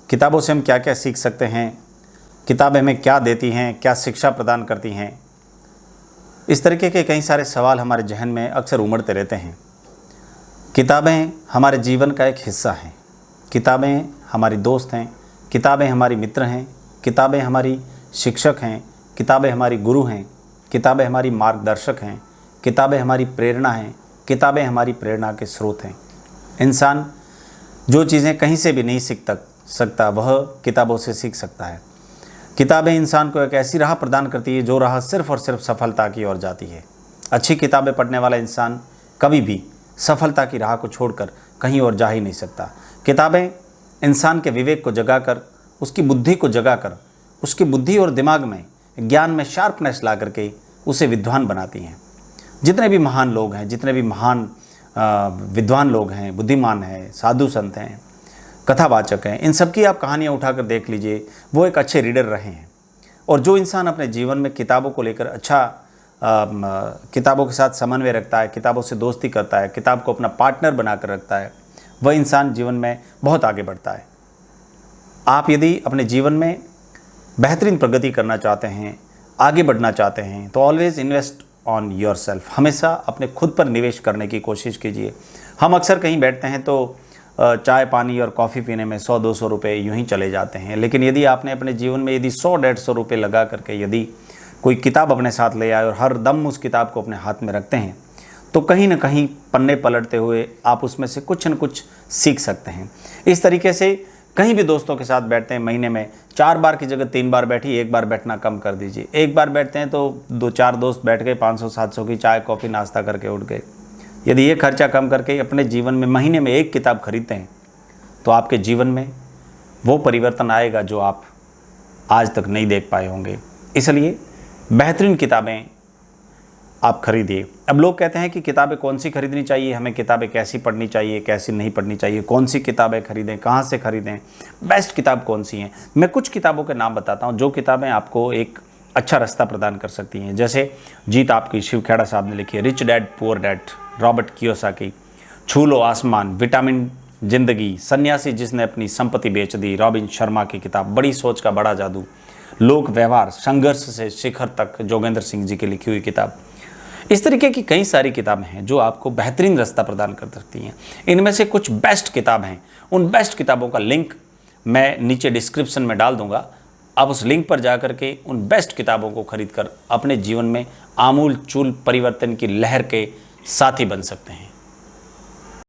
किताबों से हम क्या क्या सीख सकते हैं, किताबें हमें क्या देती हैं, क्या शिक्षा प्रदान करती हैं। इस तरीके के कई सारे सवाल हमारे जहन में अक्सर उमड़ते रहते हैं। किताबें हमारे जीवन का एक हिस्सा हैं। किताबें हमारी दोस्त हैं, किताबें हमारी मित्र हैं, किताबें हमारी शिक्षक हैं, किताबें हमारी गुरु हैं, किताबें हमारी मार्गदर्शक हैं, किताबें हमारी प्रेरणा हैं, किताबें हमारी प्रेरणा के स्रोत हैं। इंसान जो चीज़ें कहीं से भी नहीं सीख सकता वह किताबों से सीख सकता है। किताबें इंसान को एक ऐसी राह प्रदान करती है जो राह सिर्फ़ और सिर्फ सफलता की ओर जाती है। अच्छी किताबें पढ़ने वाला इंसान कभी भी सफलता की राह को छोड़कर कहीं और जा ही नहीं सकता। किताबें इंसान के विवेक को जगाकर, उसकी बुद्धि को जगाकर, उसकी बुद्धि और दिमाग में, ज्ञान में शार्पनेस ला करके उसे विद्वान बनाती हैं। जितने भी महान लोग हैं, जितने भी महान विद्वान लोग हैं, बुद्धिमान हैं, साधु संत हैं, कथावाचक हैं, इन सब की आप कहानियाँ उठाकर देख लीजिए, वो एक अच्छे रीडर रहे हैं। और जो इंसान अपने जीवन में किताबों को लेकर किताबों के साथ समन्वय रखता है, किताबों से दोस्ती करता है, किताब को अपना पार्टनर बनाकर रखता है, वह इंसान जीवन में बहुत आगे बढ़ता है। आप यदि अपने जीवन में बेहतरीन प्रगति करना चाहते हैं, आगे बढ़ना चाहते हैं, तो always invest on your self. हमेशा अपने खुद पर निवेश करने की कोशिश कीजिए। हम अक्सर कहीं बैठते हैं तो चाय पानी और कॉफ़ी पीने में 100-200 रुपये यूँ ही चले जाते हैं। लेकिन यदि आपने अपने जीवन में यदि 100-150 रुपये लगा करके यदि कोई किताब अपने साथ ले आए और हर दम उस किताब को अपने हाथ में रखते हैं, तो कहीं ना कहीं पन्ने पलटते हुए आप उसमें से कुछ न कुछ सीख सकते हैं। इस तरीके से कहीं भी दोस्तों के साथ बैठते हैं, महीने में 4 बार की जगह 3 बार बैठिए, 1 बार बैठना कम कर दीजिए। 1 बार बैठते हैं तो 2-4 दोस्त बैठ गए, 500-700 की चाय कॉफ़ी नाश्ता करके उठ गए। यदि ये खर्चा कम करके अपने जीवन में महीने में 1 किताब खरीदते हैं तो आपके जीवन में वो परिवर्तन आएगा जो आप आज तक नहीं देख पाए होंगे। इसलिए बेहतरीन किताबें आप खरीदिए। अब लोग कहते हैं कि किताबें कौन सी खरीदनी चाहिए, हमें किताबें कैसी पढ़नी चाहिए, कैसी नहीं पढ़नी चाहिए, कौन सी किताबें खरीदें, कहाँ से खरीदें, बेस्ट किताब कौन सी हैं। मैं कुछ किताबों के नाम बताता हूँ जो किताबें आपको एक अच्छा रास्ता प्रदान कर सकती हैं। जैसे जीत आपकी, शिव खेड़ा साहब ने लिखी है, rich dad poor dad, Robert Kiyosaki, छू लो आसमान, विटामिन जिंदगी, सन्यासी जिसने अपनी संपत्ति बेच दी, रॉबिन शर्मा की किताब, बड़ी सोच का बड़ा जादू, लोक व्यवहार, संघर्ष से शिखर तक, जोगेंद्र सिंह जी की लिखी हुई किताब। इस तरीके की कई सारी किताबें हैं जो आपको बेहतरीन रास्ता प्रदान कर सकती हैं। इनमें से कुछ बेस्ट किताब हैं। उन बेस्ट किताबों का लिंक मैं नीचे डिस्क्रिप्शन में डाल दूंगा। आप उस लिंक पर जाकर के उन बेस्ट किताबों को खरीद कर अपने जीवन में आमूल चूल परिवर्तन की लहर के साथी बन सकते हैं।